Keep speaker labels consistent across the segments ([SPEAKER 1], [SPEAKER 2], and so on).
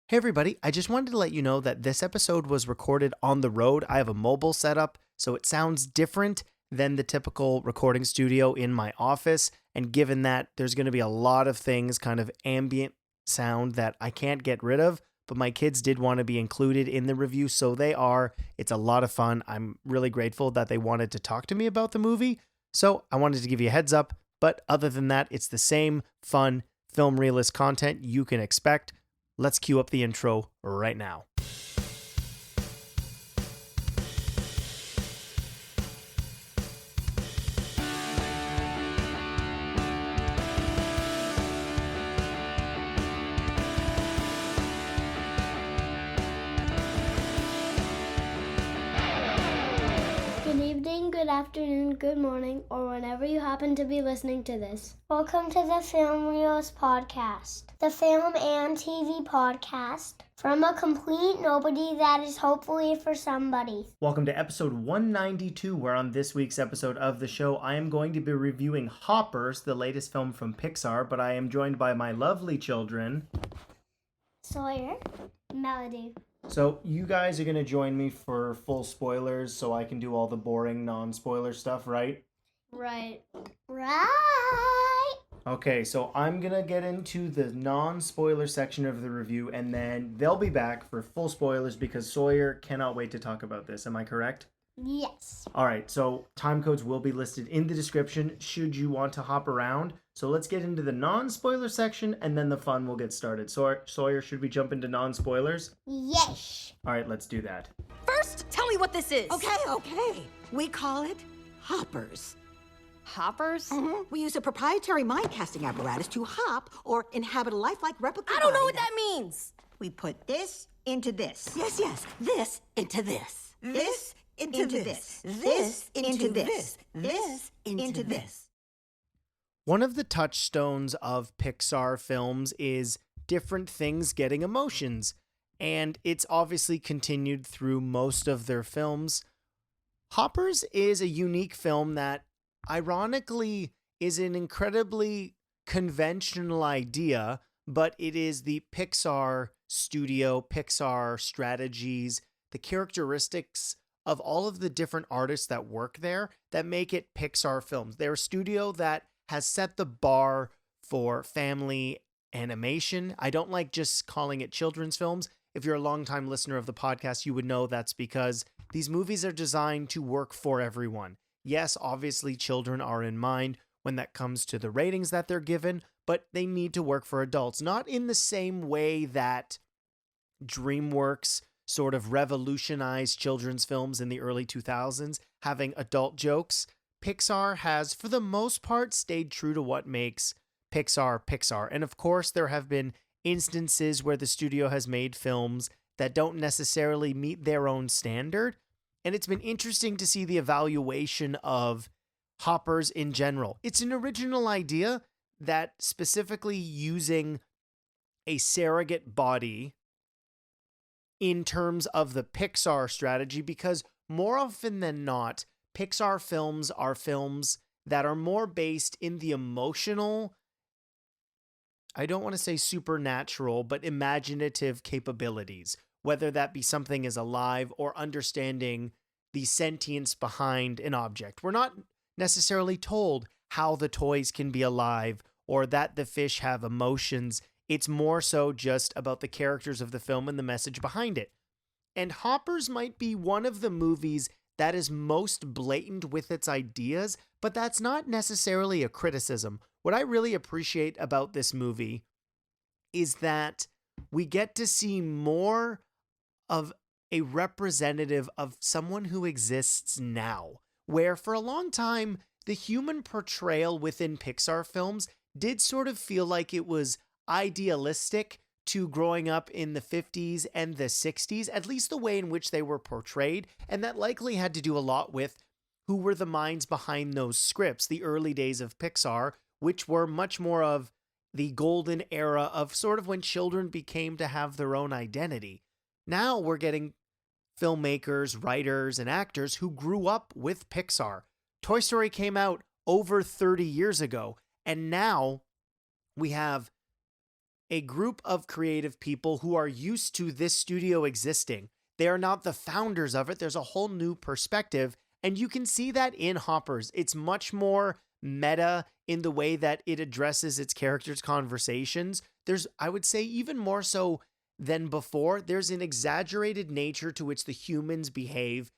[SPEAKER 1] Hey everybody, I just wanted to let you know that this episode was recorded on the road. I have a mobile setup, so it sounds different than the typical recording studio in my office. And given that there's going to be a lot of things, kind of ambient sound that I can't get rid of, but my kids did want to be included in the review, so they are. It's a lot of fun. I'm really grateful that they wanted to talk to me about the movie, so I wanted to give you a heads up. But other than that, it's the same fun film realist content you can expect. Let's cue up the intro right now.
[SPEAKER 2] Good evening, good afternoon, good morning, or whenever you happen to be listening to this. Welcome to the Film Realist Podcast, the film and TV podcast from a complete nobody that is hopefully for somebody.
[SPEAKER 1] Welcome to episode 192, where on this week's episode of the show, I am going to be reviewing Hoppers, the latest film from Pixar, but I am joined by my lovely children.
[SPEAKER 2] Sawyer, Melody.
[SPEAKER 1] So you guys are going to join me for full spoilers so I can do all the boring non-spoiler stuff, right?
[SPEAKER 2] Right.
[SPEAKER 1] Okay, so I'm going to get into the non-spoiler section of the review, and then they'll be back for full spoilers because Sawyer cannot wait to talk about this. Am I correct?
[SPEAKER 2] Yes.
[SPEAKER 1] All right, so time codes will be listed in the description should you want to hop around. So let's get into the non-spoiler section, and then the fun will get started. Sawyer, should we jump into non-spoilers?
[SPEAKER 2] Yes.
[SPEAKER 1] All right, let's do that.
[SPEAKER 3] First, tell me what this is.
[SPEAKER 4] Okay. We call it hoppers.
[SPEAKER 3] Hoppers?
[SPEAKER 4] We use a proprietary mind-casting apparatus to hop or inhabit a lifelike replica.
[SPEAKER 3] I don't know
[SPEAKER 4] body
[SPEAKER 3] what that means.
[SPEAKER 4] We put this into this. Yes.
[SPEAKER 3] This into this.
[SPEAKER 4] This into this. This into this. This into this.
[SPEAKER 1] One of the touchstones of Pixar films is different things getting emotions, and it's obviously continued through most of their films. Hoppers is a unique film that, ironically, is an incredibly conventional idea, but it is the Pixar studio, Pixar strategies, the characteristics of all of the different artists that work there that make it Pixar films. They're a studio that has set the bar for family animation. I don't like just calling it children's films. If you're a longtime listener of the podcast, you would know that's because these movies are designed to work for everyone. Yes, obviously children are in mind when that comes to the ratings that they're given, but they need to work for adults. Not in the same way that DreamWorks sort of revolutionized children's films in the early 2000s, having adult jokes. Pixar has, for the most part, stayed true to what makes Pixar Pixar. And of course, there have been instances where the studio has made films that don't necessarily meet their own standard. And it's been interesting to see the evaluation of Hoppers in general. It's an original idea that specifically using a surrogate body in terms of the Pixar strategy, because more often than not, Pixar films are films that are more based in the emotional, I don't want to say supernatural, but imaginative capabilities, whether that be something is alive or understanding the sentience behind an object. We're not necessarily told how the toys can be alive or that the fish have emotions. It's more so just about the characters of the film and the message behind it. And Hoppers might be one of the movies that is most blatant with its ideas, but that's not necessarily a criticism. What I really appreciate about this movie is that we get to see more of a representative of someone who exists now, where for a long time, the human portrayal within Pixar films did sort of feel like it was idealistic to growing up in the 50s and the 60s, at least the way in which they were portrayed. And that likely had to do a lot with who were the minds behind those scripts, the early days of Pixar, which were much more of the golden era of sort of when children became to have their own identity. Now we're getting filmmakers, writers, and actors who grew up with Pixar. Toy Story came out over 30 years ago, and now we have a group of creative people who are used to this studio existing. They are not the founders of it. There's a whole new perspective, and you can see that in Hoppers. It's much more meta in the way that it addresses its characters' conversations. There's, I would say, even more so than before, there's an exaggerated nature to which the humans behave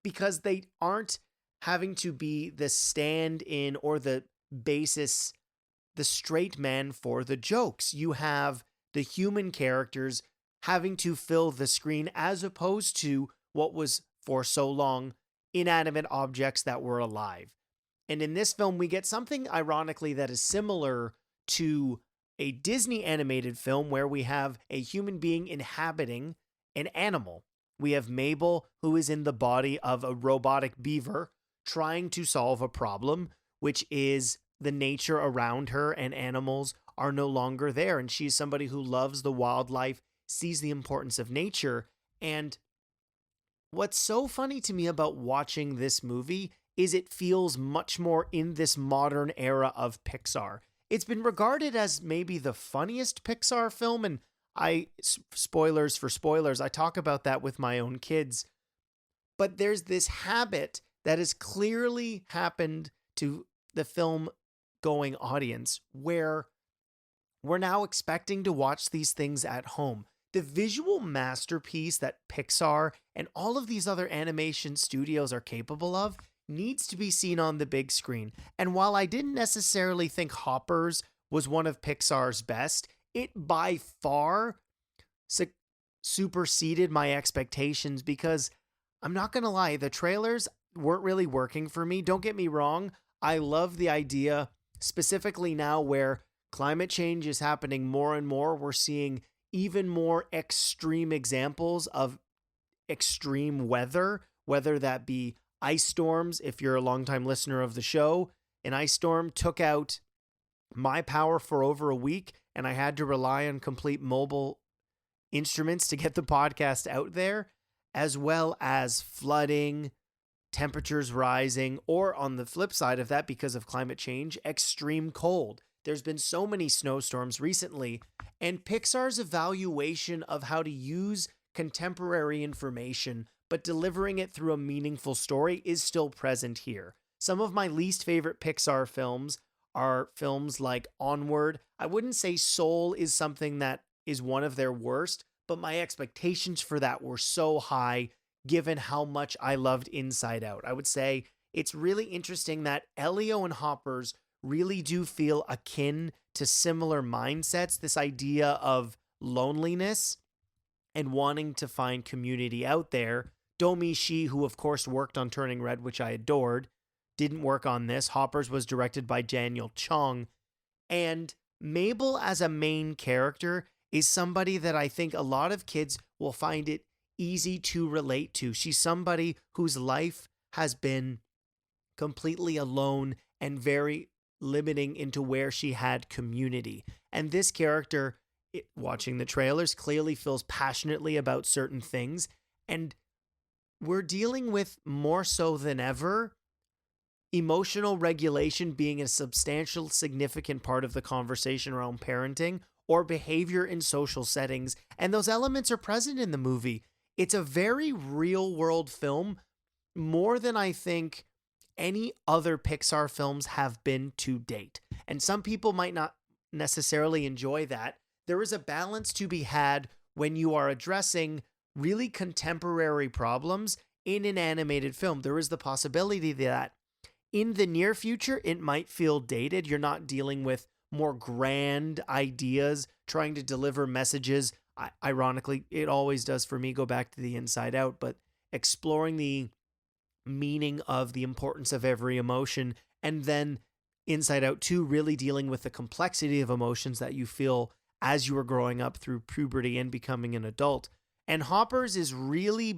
[SPEAKER 1] because they aren't having to be the stand-in or the basis, the straight man for the jokes. You have the human characters having to fill the screen as opposed to what was for so long inanimate objects that were alive. And in this film, we get something ironically that is similar to a Disney animated film where we have a human being inhabiting an animal. We have Mabel, who is in the body of a robotic beaver, trying to solve a problem, which is the nature around her and animals are no longer there. And she's somebody who loves the wildlife, sees the importance of nature. And what's so funny to me about watching this movie is it feels much more in this modern era of Pixar. It's been regarded as maybe the funniest Pixar film, and spoilers for spoilers, I talk about that with my own kids. But there's this habit that has clearly happened to the film going audience where we're now expecting to watch these things at home. The visual masterpiece that Pixar and all of these other animation studios are capable of needs to be seen on the big screen. And while I didn't necessarily think Hoppers was one of Pixar's best, it by far superseded my expectations because I'm not going to lie, the trailers weren't really working for me. Don't get me wrong. I love the idea, specifically now where climate change is happening more and more. We're seeing even more extreme examples of extreme weather, whether that be ice storms. If you're a longtime listener of the show, an ice storm took out my power for over a week, and I had to rely on complete mobile instruments to get the podcast out there, as well as flooding, temperatures rising, or on the flip side of that, because of climate change, extreme cold. There's been so many snowstorms recently, and Pixar's evaluation of how to use contemporary information but delivering it through a meaningful story is still present here. Some of my least favorite Pixar films are films like Onward. I wouldn't say Soul is something that is one of their worst, but my expectations for that were so high given how much I loved Inside Out. I would say it's really interesting that Elio and Hoppers really do feel akin to similar mindsets, this idea of loneliness and wanting to find community out there. Domi Shi, who of course worked on Turning Red, which I adored, didn't work on this. Hoppers was directed by Daniel Chong. And Mabel as a main character is somebody that I think a lot of kids will find it easy to relate to. She's somebody whose life has been completely alone and very limiting into where she had community. And this character, watching the trailers, clearly feels passionately about certain things. And we're dealing with, more so than ever, emotional regulation being a substantial, significant part of the conversation around parenting or behavior in social settings. And those elements are present in the movie. It's a very real world film, more than I think any other Pixar films have been to date. And some people might not necessarily enjoy that. There is a balance to be had when you are addressing really contemporary problems in an animated film. There is the possibility that in the near future, it might feel dated. You're not dealing with more grand ideas, trying to deliver messages. Ironically, it always does for me, go back to the Inside Out, but exploring the meaning of the importance of every emotion, and then Inside Out 2 really dealing with the complexity of emotions that you feel as you are growing up through puberty and becoming an adult. And Hoppers is really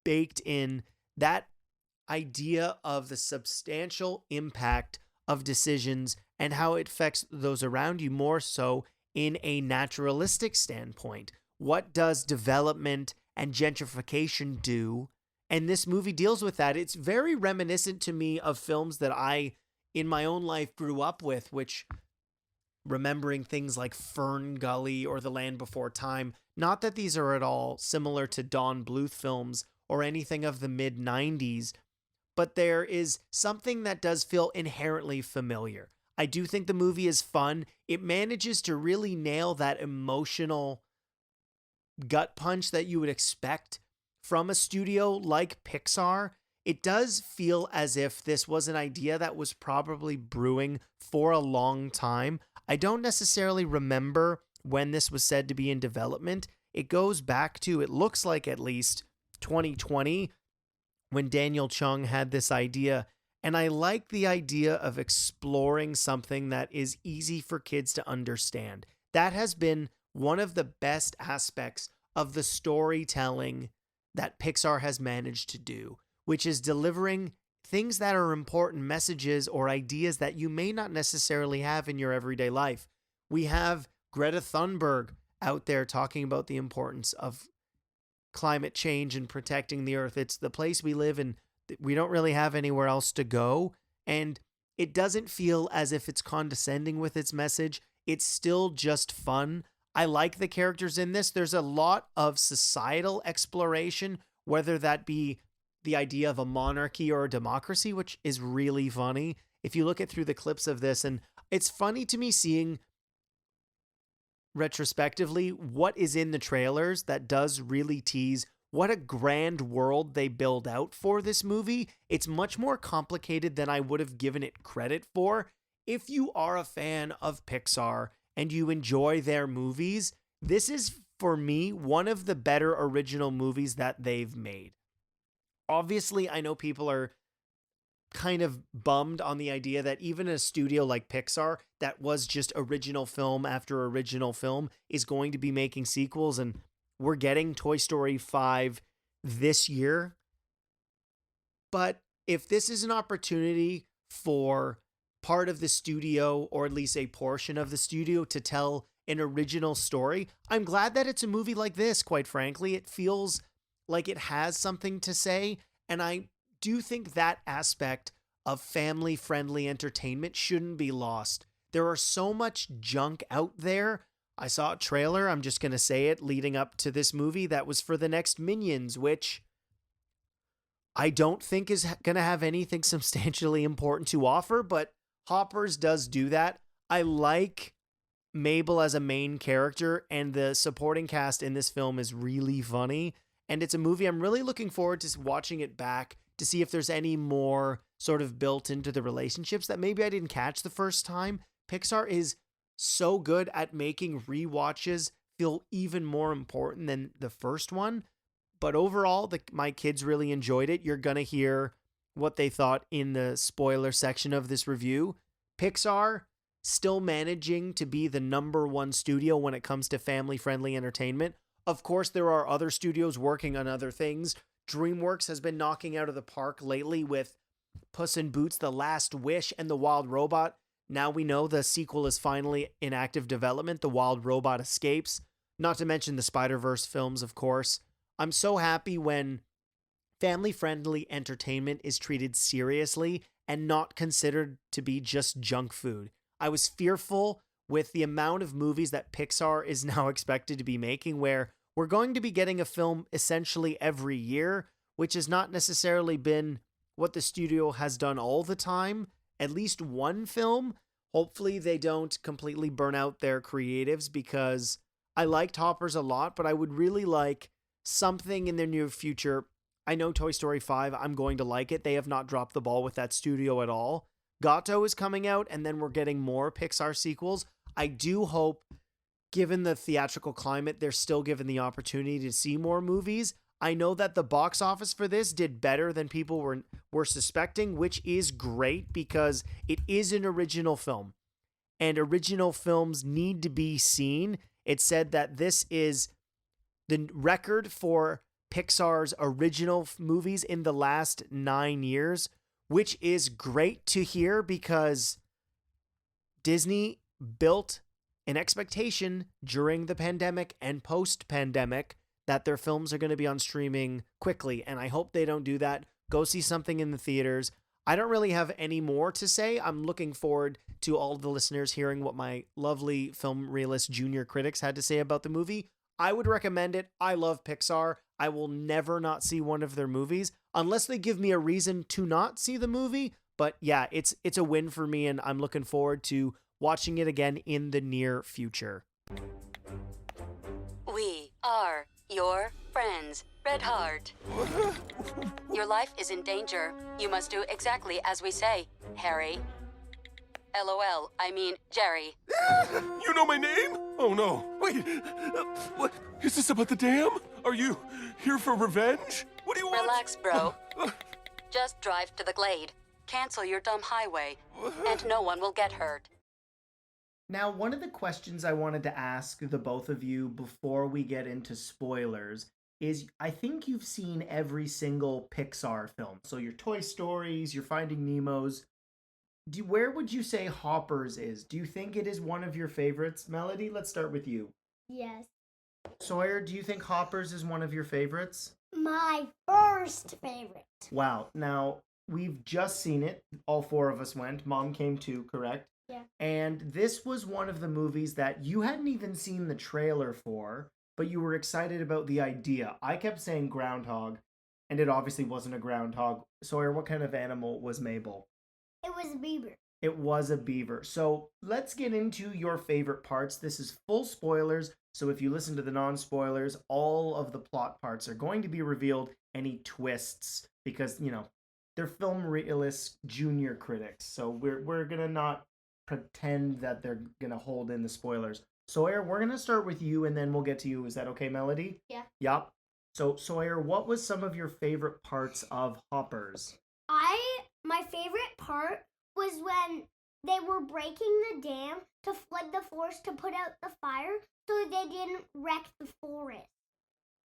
[SPEAKER 1] baked in that idea of the substantial impact of decisions and how it affects those around you, more so in a naturalistic standpoint. What does development and gentrification do? And this movie deals with that. It's very reminiscent to me of films that I, in my own life, grew up with, which remembering things like Fern Gully or The Land Before Time. Not that these are at all similar to Don Bluth films or anything of the mid-90s, but there is something that does feel inherently familiar. I do think the movie is fun. It manages to really nail that emotional gut punch that you would expect from a studio like Pixar. It does feel as if this was an idea that was probably brewing for a long time. I don't necessarily remember when this was said to be in development. It goes back to, it looks like at least 2020, when Daniel Chung had this idea. And I like the idea of exploring something that is easy for kids to understand. That has been one of the best aspects of the storytelling that Pixar has managed to do, which is delivering things that are important messages or ideas that you may not necessarily have in your everyday life. We have Greta Thunberg out there talking about the importance of climate change and protecting the earth. It's the place we live in. We don't really have anywhere else to go. And it doesn't feel as if it's condescending with its message. It's still just fun. I like the characters in this. There's a lot of societal exploration, whether that be the idea of a monarchy or a democracy, which is really funny. If you look at through the clips of this, and it's funny to me seeing retrospectively what is in the trailers that does really tease what a grand world they build out for this movie. It's much more complicated than I would have given it credit for. If you are a fan of Pixar and you enjoy their movies, this is, for me, one of the better original movies that they've made. Obviously, I know people are kind of bummed on the idea that even a studio like Pixar that was just original film after original film is going to be making sequels, and we're getting Toy Story 5 this year. But if this is an opportunity for part of the studio, or at least a portion of the studio, to tell an original story, I'm glad that it's a movie like this, quite frankly. It feels like it has something to say, and I do think that aspect of family-friendly entertainment shouldn't be lost. There are so much junk out there. I saw a trailer, I'm just going to say it, leading up to this movie that was for the next Minions, which I don't think is going to have anything substantially important to offer, but Hoppers does do that. I like Mabel as a main character, and the supporting cast in this film is really funny. And it's a movie I'm really looking forward to watching it back to see if there's any more sort of built into the relationships that maybe I didn't catch the first time. Pixar is so good at making rewatches feel even more important than the first one. But overall, my kids really enjoyed it. You're going to hear what they thought in the spoiler section of this review. Pixar still managing to be the number one studio when it comes to family-friendly entertainment. Of course, there are other studios working on other things. DreamWorks has been knocking out of the park lately with Puss in Boots: The Last Wish and The Wild Robot. Now we know the sequel is finally in active development, The Wild Robot Escapes. Not to mention the Spider-Verse films, of course. I'm so happy when family-friendly entertainment is treated seriously and not considered to be just junk food. I was fearful with the amount of movies that Pixar is now expected to be making, where we're going to be getting a film essentially every year, which has not necessarily been what the studio has done all the time. At least one film. Hopefully they don't completely burn out their creatives, because I liked Hoppers a lot, but I would really like something in the near future. I know Toy Story 5, I'm going to like it. They have not dropped the ball with that studio at all. Gato is coming out, and then we're getting more Pixar sequels. I do hope, given the theatrical climate, they're still given the opportunity to see more movies. I know that the box office for this did better than people were suspecting, which is great because it is an original film. And original films need to be seen. It said that this is the record for Pixar's original movies in the last 9 years, which is great to hear because Disney built an expectation during the pandemic and post-pandemic that their films are going to be on streaming quickly, and I hope they don't do that. Go see something in the theaters. I don't really have any more to say. I'm looking forward to all the listeners hearing what my lovely Film Realist junior critics had to say about the movie. I would recommend it. I love Pixar. I will never not see one of their movies unless they give me a reason to not see the movie. But yeah, it's a win for me, and I'm looking forward to watching it again in the near future.
[SPEAKER 5] We are your friends, Red Heart. Your life is in danger. You must do exactly as we say, Harry. LOL, I mean Jerry.
[SPEAKER 6] You know my name? Oh no. Wait, what? Is this about the dam? Are you here for revenge? What do you want?
[SPEAKER 5] Relax, bro. Just drive to the glade. Cancel your dumb highway, and no one will get hurt.
[SPEAKER 1] Now, one of the questions I wanted to ask the both of you before we get into spoilers is, I think you've seen every single Pixar film. So your Toy Stories, your Finding Nemos. Where would you say Hoppers is? Do you think it is one of your favorites? Melody, let's start with you.
[SPEAKER 2] Yes.
[SPEAKER 1] Sawyer, do you think Hoppers is one of your favorites?
[SPEAKER 2] My first favorite.
[SPEAKER 1] Wow. Now, we've just seen it. All four of us went. Mom came too, correct?
[SPEAKER 2] Yeah.
[SPEAKER 1] And this was one of the movies that you hadn't even seen the trailer for, but you were excited about the idea. I kept saying groundhog, and it obviously wasn't a groundhog. Sawyer, what kind of animal was Mabel?
[SPEAKER 2] It was a beaver.
[SPEAKER 1] It was a beaver. So let's get into your favorite parts. This is full spoilers, so if you listen to the non-spoilers, all of the plot parts are going to be revealed, any twists, because, you know, they're Film Realist junior critics, so we're gonna not pretend that they're gonna hold in the spoilers. Sawyer, we're gonna start with you, and then we'll get to you. Is that okay, Melody?
[SPEAKER 2] Yeah.
[SPEAKER 1] Yup. So Sawyer, what was some of your favorite parts of Hoppers?
[SPEAKER 2] My favorite part was when they were breaking the dam to flood the forest to put out the fire so they didn't wreck the forest.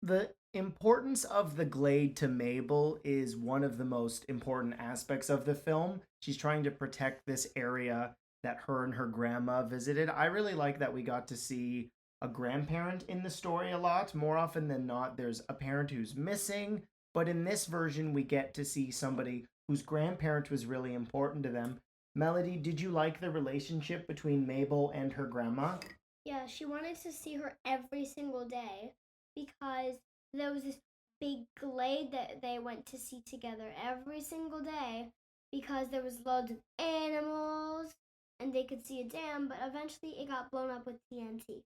[SPEAKER 1] The importance of the glade to Mabel is one of the most important aspects of the film. She's trying to protect this area that her and her grandma visited. I really like that we got to see a grandparent in the story a lot. More often than not, there's a parent who's missing, but in this version, we get to see somebody whose grandparent was really important to them. Melody, did you like the relationship between Mabel and her grandma?
[SPEAKER 2] Yeah, she wanted to see her every single day because there was this big glade that they went to see together every single day because there was loads of animals and they could see a dam, but eventually it got blown up with TNT.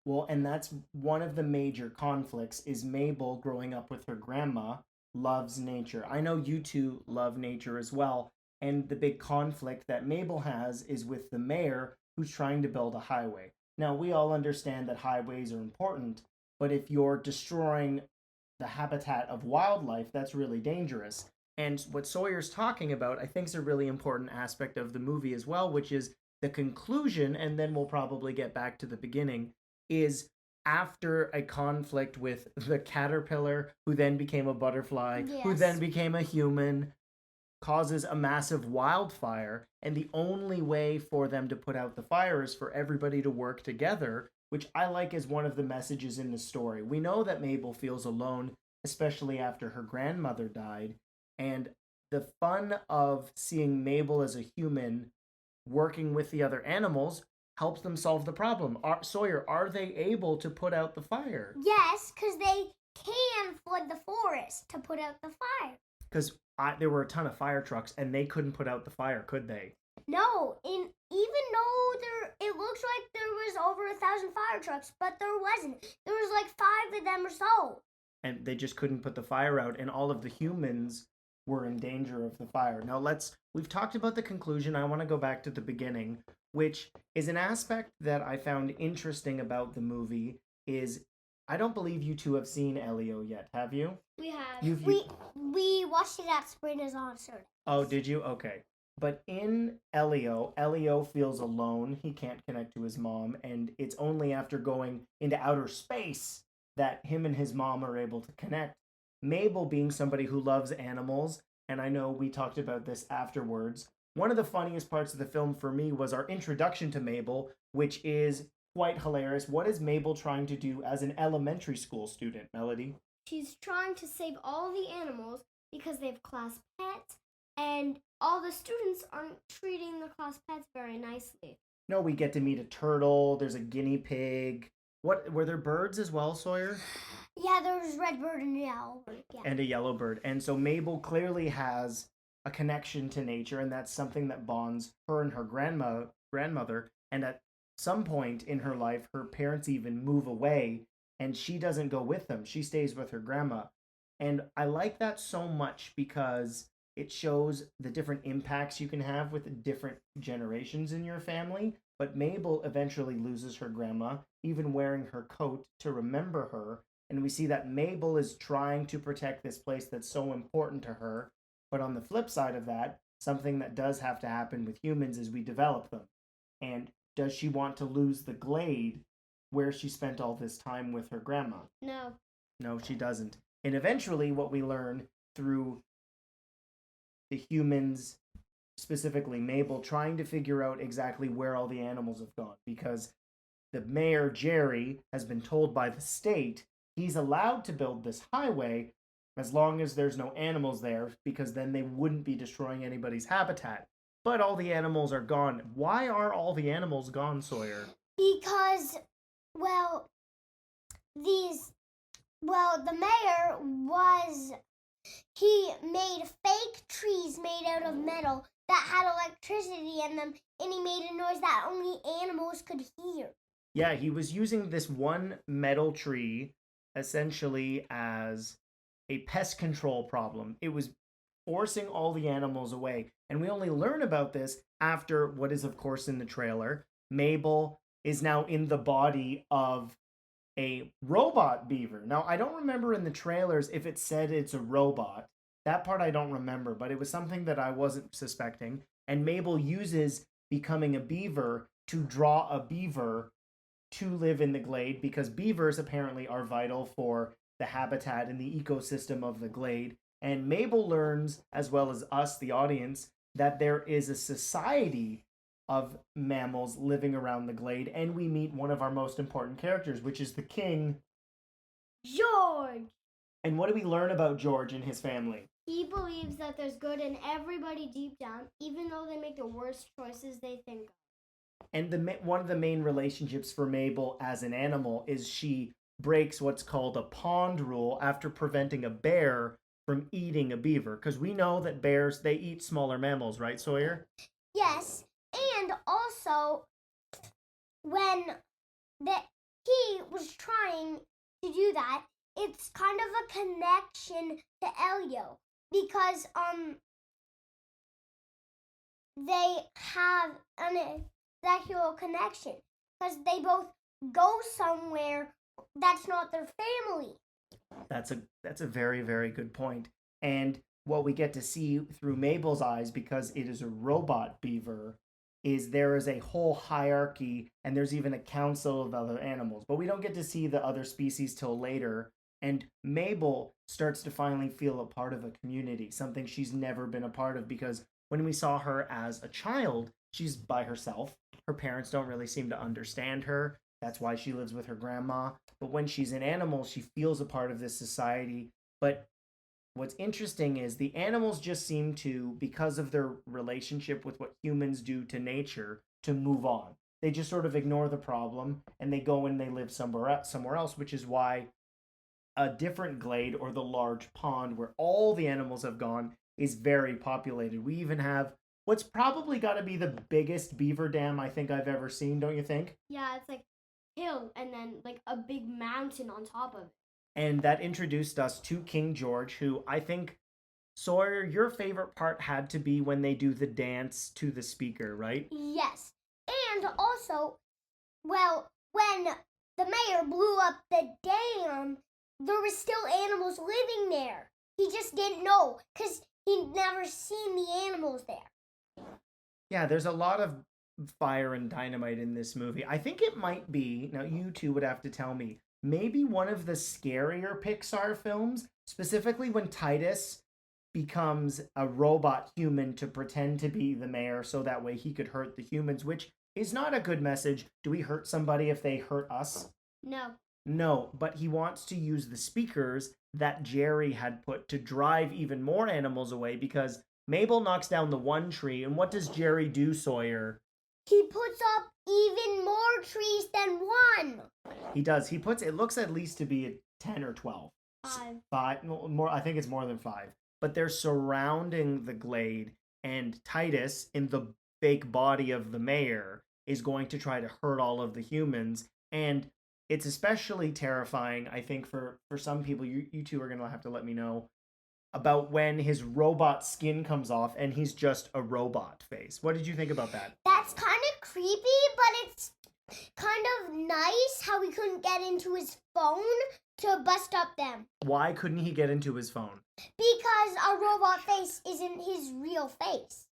[SPEAKER 1] Well, and that's one of the major conflicts is Mabel growing up with her grandma loves nature. I know you two love nature as well. And the big conflict that Mabel has is with the mayor who's trying to build a highway. Now, we all understand that highways are important, but if you're destroying the habitat of wildlife, that's really dangerous. And what Sawyer's talking about, I think, is a really important aspect of the movie as well, which is the conclusion, and then we'll probably get back to the beginning, is after a conflict with the caterpillar, who then became a butterfly, who
[SPEAKER 2] Yes.
[SPEAKER 1] then became a human, causes a massive wildfire, and the only way for them to put out the fire is for everybody to work together, which I like as one of the messages in the story. We know that Mabel feels alone, especially after her grandmother died, and the fun of seeing Mabel as a human working with the other animals helps them solve the problem. Sawyer, are they able to put out the fire?
[SPEAKER 2] Yes, because they can flood the forest to put out the fire.
[SPEAKER 1] Because there were a ton of fire trucks, and they couldn't put out the fire, could they?
[SPEAKER 2] No, even though it looks like there was over 1,000 fire trucks, but there wasn't. There was like 5 of them or so.
[SPEAKER 1] And they just couldn't put the fire out, and all of the humans were in danger of the fire. Now we've talked about the conclusion. I want to go back to the beginning, which is an aspect that I found interesting about the movie is I don't believe you two have seen Elio yet, have you?
[SPEAKER 2] We have.
[SPEAKER 1] You've-
[SPEAKER 2] We watched it at Springers on Saturday.
[SPEAKER 1] Oh, did you? Okay. But in Elio feels alone. He can't connect to his mom, and it's only after going into outer space that him and his mom are able to connect. Mabel being somebody who loves animals, and I know we talked about this afterwards, one of the funniest parts of the film for me was our introduction to Mabel, which is quite hilarious. What is Mabel trying to do as an elementary school student, Melody?
[SPEAKER 2] She's trying to save all the animals because they have class pets and all the students aren't treating the class pets very nicely.
[SPEAKER 1] No, we get to meet a turtle. There's a guinea pig. What were there birds as well, Sawyer?
[SPEAKER 2] Yeah, there was red bird and yellow bird. Yeah.
[SPEAKER 1] And a yellow bird. And so Mabel clearly has a connection to nature, and that's something that bonds her and her grandmother. And at some point in her life, her parents even move away, and she doesn't go with them. She stays with her grandma. And I like that so much because it shows the different impacts you can have with different generations in your family. But Mabel eventually loses her grandma, even wearing her coat to remember her. And we see that Mabel is trying to protect this place that's so important to her. But on the flip side of that, something that does have to happen with humans is we develop them. And does she want to lose the glade where she spent all this time with her grandma?
[SPEAKER 2] No.
[SPEAKER 1] No, she doesn't. And eventually what we learn through the humans, specifically Mabel, trying to figure out exactly where all the animals have gone, because the mayor, Jerry, has been told by the state he's allowed to build this highway as long as there's no animals there, because then they wouldn't be destroying anybody's habitat. But all the animals are gone. Why are all the animals gone, Sawyer?
[SPEAKER 2] Because, the mayor he made fake trees made out of metal that had electricity in them, and he made a noise that only animals could hear.
[SPEAKER 1] Yeah, he was using this one metal tree essentially as a pest control problem. It was forcing all the animals away. And we only learn about this after what is, of course, in the trailer. Mabel is now in the body of a robot beaver. Now, I don't remember in the trailers if it said it's a robot. That part I don't remember, but it was something that I wasn't suspecting. And Mabel uses becoming a beaver to draw a beaver to live in the glade, because beavers apparently are vital for the habitat and the ecosystem of the glade. And Mabel learns, as well as us, the audience, that there is a society of mammals living around the glade, and we meet one of our most important characters, which is the king,
[SPEAKER 2] George!
[SPEAKER 1] And what do we learn about George and his family?
[SPEAKER 2] He believes that there's good in everybody deep down, even though they make the worst choices they think of.
[SPEAKER 1] And one of the main relationships for Mabel as an animal is she breaks what's called a pond rule after preventing a bear from eating a beaver. Because we know that bears, they eat smaller mammals, right, Sawyer?
[SPEAKER 2] Yes, and also when he was trying to do that, it's kind of a connection to Elio, because they have an sexual connection, because they both go somewhere that's not their family.
[SPEAKER 1] That's a very, very good point. And what we get to see through Mabel's eyes, because it is a robot beaver, is there is a whole hierarchy, and there's even a council of other animals. But we don't get to see the other species till later. And Mabel starts to finally feel a part of a community, something she's never been a part of, because when we saw her as a child, she's by herself. Her parents don't really seem to understand her. That's why she lives with her grandma. But when she's an animal, she feels a part of this society. But what's interesting is the animals just seem to, because of their relationship with what humans do to nature, to move on. They just sort of ignore the problem, and they go and they live somewhere else, which is why a different glade, or the large pond where all the animals have gone, is very populated. We even have what's probably got to be the biggest beaver dam I think I've ever seen, don't you think?
[SPEAKER 2] Yeah, it's like hill and then like a big mountain on top of it.
[SPEAKER 1] And that introduced us to King George, who I think, Sawyer, your favorite part had to be when they do the dance to the speaker, right?
[SPEAKER 2] Yes. And also, when the mayor blew up the dam, there were still animals living there. He just didn't know, because he'd never seen the animals there.
[SPEAKER 1] Yeah, there's a lot of fire and dynamite in this movie. I think it might be, now you two would have to tell me, maybe one of the scarier Pixar films, specifically when Titus becomes a robot human to pretend to be the mayor so that way he could hurt the humans, which is not a good message. Do we hurt somebody if they hurt us?
[SPEAKER 2] No.
[SPEAKER 1] No, but he wants to use the speakers that Jerry had put to drive even more animals away, because Mabel knocks down the one tree, and what does Jerry do, Sawyer?
[SPEAKER 2] He puts up even more trees than one.
[SPEAKER 1] He does. He puts, it looks at least to be 10 or 12. 5. More, I think it's more than 5. But they're surrounding the glade, and Titus, in the fake body of the mayor, is going to try to hurt all of the humans. And it's especially terrifying, I think, for some people. You two are going to have to let me know about when his robot skin comes off and he's just a robot face. What did you think about that?
[SPEAKER 2] That's kind of creepy, but it's kind of nice how he couldn't get into his phone to bust up them.
[SPEAKER 1] Why couldn't he get into his phone?
[SPEAKER 2] Because a robot face isn't his real face.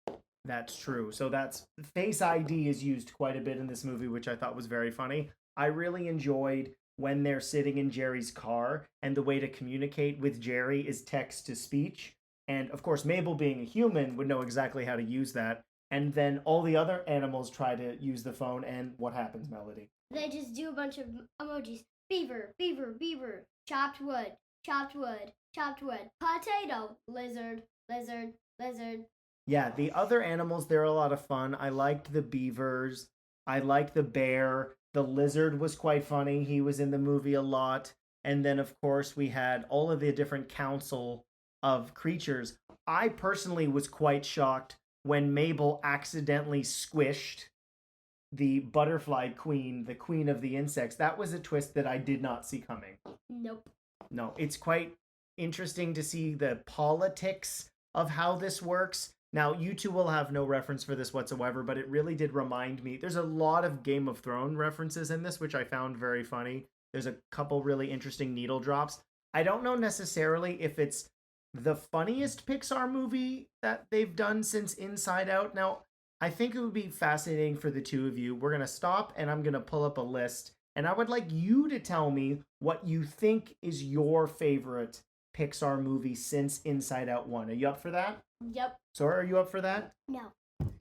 [SPEAKER 1] That's true. So that's Face ID is used quite a bit in this movie, which I thought was very funny. I really enjoyed when they're sitting in Jerry's car, and the way to communicate with Jerry is text to speech. And of course, Mabel, being a human, would know exactly how to use that. And then all the other animals try to use the phone, and what happens, Melody?
[SPEAKER 2] They just do a bunch of emojis. Beaver, beaver, beaver. Chopped wood, chopped wood, chopped wood. Potato, lizard, lizard, lizard.
[SPEAKER 1] Yeah, the other animals, they're a lot of fun. I liked the beavers. I liked the bear. The lizard was quite funny. He was in the movie a lot. And then, of course, we had all of the different council of creatures. I personally was quite shocked when Mabel accidentally squished the butterfly queen, the queen of the insects. That was a twist that I did not see coming.
[SPEAKER 2] Nope.
[SPEAKER 1] No, it's quite interesting to see the politics of how this works. Now, you two will have no reference for this whatsoever, but it really did remind me. There's a lot of Game of Thrones references in this, which I found very funny. There's a couple really interesting needle drops. I don't know necessarily if it's the funniest Pixar movie that they've done since Inside Out. Now, I think it would be fascinating for the two of you. We're going to stop and I'm going to pull up a list. And I would like you to tell me what you think is your favorite Pixar movie since Inside Out 1. Are you up for that?
[SPEAKER 2] Yep.
[SPEAKER 1] Sora, are you up for that?
[SPEAKER 2] No.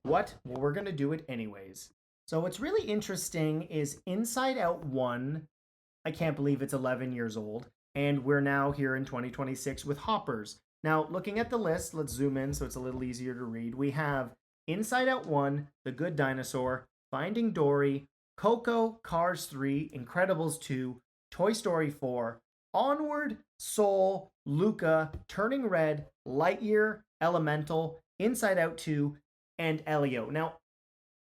[SPEAKER 1] What? Well, we're going to do it anyways. So what's really interesting is Inside Out 1, I can't believe it's 11 years old, and we're now here in 2026 with Hoppers. Now, looking at the list, let's zoom in so it's a little easier to read. We have Inside Out 1, The Good Dinosaur, Finding Dory, Coco, Cars 3, Incredibles 2, Toy Story 4, Onward, Soul, Luca, Turning Red, Lightyear, Elemental, Inside Out 2, and Elio. Now,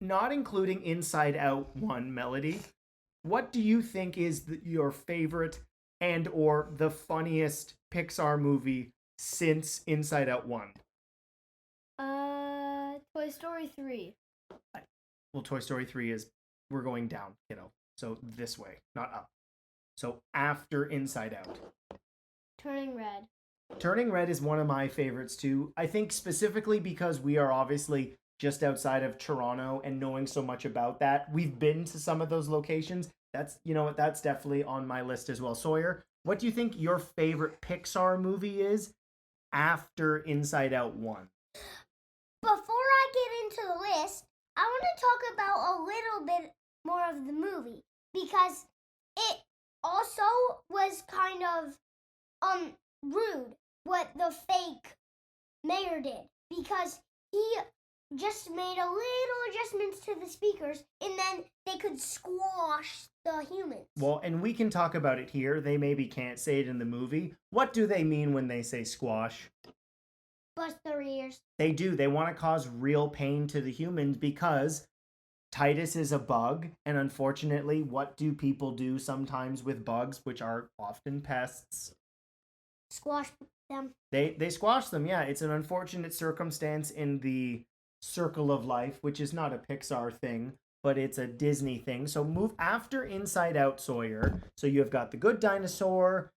[SPEAKER 1] not including Inside Out 1, Melody, what do you think is your favorite and or the funniest Pixar movie since Inside Out 1?
[SPEAKER 2] Toy Story 3.
[SPEAKER 1] Well, Toy Story 3 is, we're going down, so this way, not up. So after Inside Out.
[SPEAKER 2] Turning Red.
[SPEAKER 1] Turning Red is one of my favorites too. I think specifically because we are obviously just outside of Toronto and knowing so much about that. We've been to some of those locations. That's, that's definitely on my list as well. Sawyer, what do you think your favorite Pixar movie is after Inside Out 1?
[SPEAKER 2] Before I get into the list, I want to talk about a little bit more of the movie because it also was kind of rude what the fake mayor did because he just made a little adjustments to the speakers and then they could squash the humans.
[SPEAKER 1] Well, and we can talk about it here. They maybe can't say it in the movie. What do they mean when they say squash?
[SPEAKER 2] Bust their ears.
[SPEAKER 1] They do. They want to cause real pain to the humans because Titus is a bug, and unfortunately, what do people do sometimes with bugs, which are often pests?
[SPEAKER 2] Squash them.
[SPEAKER 1] They squash them, yeah. It's an unfortunate circumstance in the circle of life, which is not a Pixar thing, but it's a Disney thing. So move after Inside Out, Sawyer. So you have got The Good Dinosaur,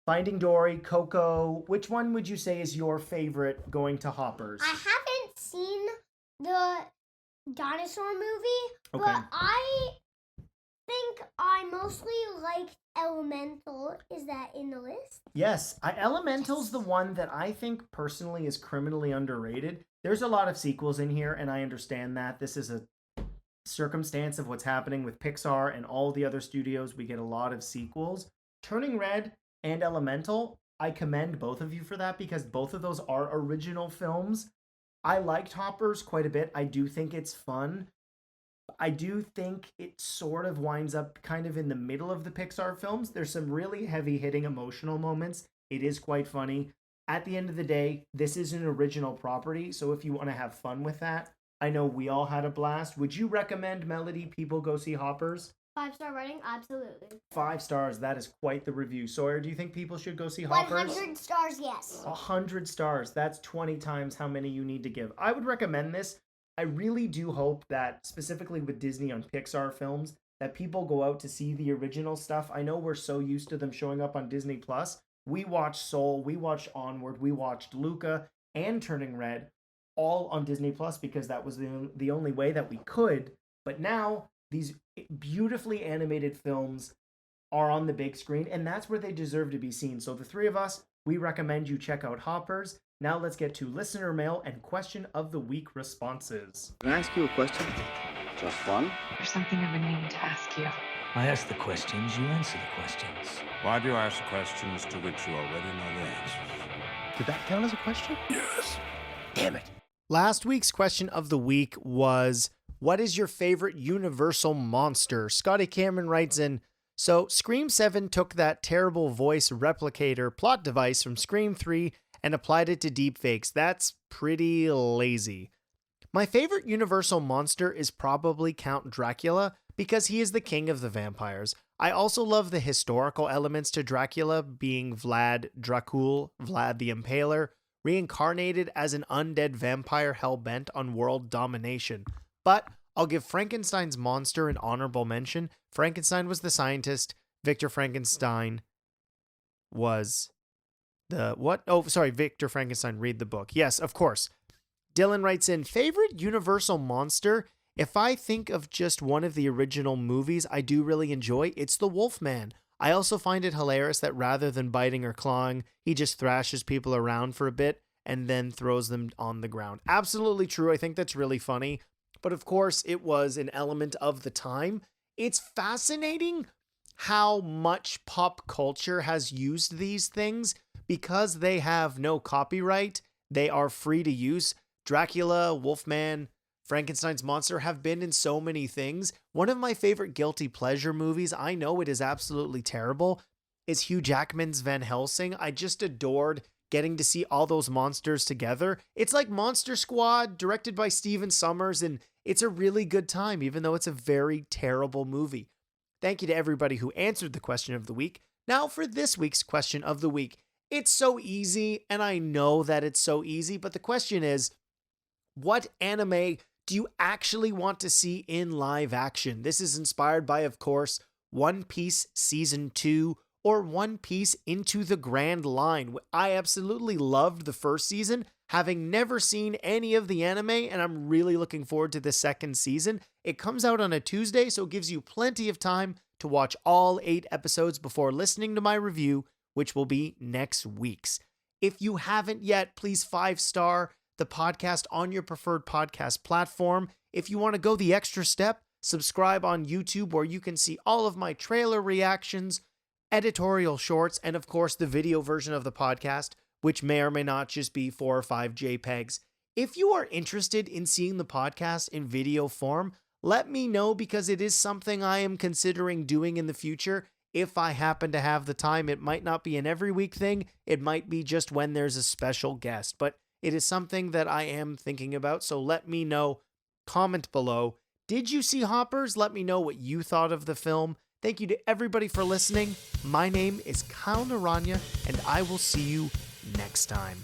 [SPEAKER 1] Finding Dory, Coco. Which one would you say is your favorite going to Hoppers?
[SPEAKER 2] I haven't seen the dinosaur movie,
[SPEAKER 1] Okay.
[SPEAKER 2] but I think I mostly like Elemental. Is that in the list?
[SPEAKER 1] Yes, Elemental's the one that I think personally is criminally underrated. There's a lot of sequels in here, and I understand that. This is a circumstance of what's happening with Pixar and all the other studios. We get a lot of sequels. Turning Red and Elemental, I commend both of you for that because both of those are original films. I liked Hoppers quite a bit. I do think it's fun. I do think it sort of winds up kind of in the middle of the Pixar films. There's some really heavy-hitting emotional moments. It is quite funny. At the end of the day, this is an original property, so if you want to have fun with that, I know we all had a blast. Would you recommend, Melody, people go see Hoppers?
[SPEAKER 2] 5-star rating? Absolutely.
[SPEAKER 1] 5 stars. That is quite the review. Sawyer, do you think people should go see Hoppers?
[SPEAKER 2] 100 stars, yes.
[SPEAKER 1] 100 stars. That's 20 times how many you need to give. I would recommend this. I really do hope that, specifically with Disney on Pixar films, that people go out to see the original stuff. I know we're so used to them showing up on Disney+. We watched Soul, we watched Onward, we watched Luca and Turning Red, all on Disney+, because that was the only way that we could. But now, these beautifully animated films are on the big screen, and that's where they deserve to be seen. So the three of us, we recommend you check out Hoppers. Now let's get to listener mail and question of the week responses.
[SPEAKER 7] Can I ask you a question? Just fun?
[SPEAKER 8] There's something I've been meaning to ask you.
[SPEAKER 9] I ask the questions, you answer the questions.
[SPEAKER 10] Why do you ask questions to which you already know the answers?
[SPEAKER 7] Did that count as a question?
[SPEAKER 6] Yes.
[SPEAKER 7] Damn it.
[SPEAKER 1] Last week's question of the week was, what is your favorite Universal monster? Scotty Cameron writes in, so Scream 7 took that terrible voice replicator plot device from Scream 3 and applied it to deepfakes. That's pretty lazy. My favorite Universal monster is probably Count Dracula because he is the king of the vampires. I also love the historical elements to Dracula, being Vlad Dracul, Vlad the Impaler, reincarnated as an undead vampire hell-bent on world domination. But I'll give Frankenstein's monster an honorable mention. Frankenstein was the scientist. Victor Frankenstein was the what? Oh, sorry, Victor Frankenstein, read the book. Yes, of course. Dylan writes in, favorite Universal monster? If I think of just one of the original movies I do really enjoy, it's the Wolfman. I also find it hilarious that rather than biting or clawing, he just thrashes people around for a bit and then throws them on the ground. Absolutely true. I think that's really funny. But of course, it was an element of the time. It's fascinating how much pop culture has used these things because they have no copyright. They are free to use. Dracula, Wolfman, Frankenstein's monster have been in so many things. One of my favorite guilty pleasure movies, I know it is absolutely terrible, is Hugh Jackman's Van Helsing. I just adored getting to see all those monsters together. It's like Monster Squad, directed by Steven Sommers, and it's a really good time, even though it's a very terrible movie. Thank you to everybody who answered the question of the week. Now for this week's question of the week. It's so easy, and I know that it's so easy, but the question is, what anime do you actually want to see in live action? This is inspired by, of course, One Piece Season 2 or One Piece Into the Grand Line. I absolutely loved the first season, having never seen any of the anime, and I'm really looking forward to the second season. It comes out on a Tuesday, so it gives you plenty of time to watch all 8 episodes before listening to my review, which will be next week's. If you haven't yet, please 5-star the podcast on your preferred podcast platform. If you want to go the extra step, subscribe on YouTube where you can see all of my trailer reactions, editorial shorts, and of course the video version of the podcast, which may or may not just be 4 or 5 JPEGs. If you are interested in seeing the podcast in video form, let me know because it is something I am considering doing in the future. If I happen to have the time, it might not be an every week thing. It might be just when there's a special guest, but it is something that I am thinking about, so let me know. Comment below. Did you see Hoppers? Let me know what you thought of the film. Thank you to everybody for listening. My name is Kyle Naranya, and I will see you next time.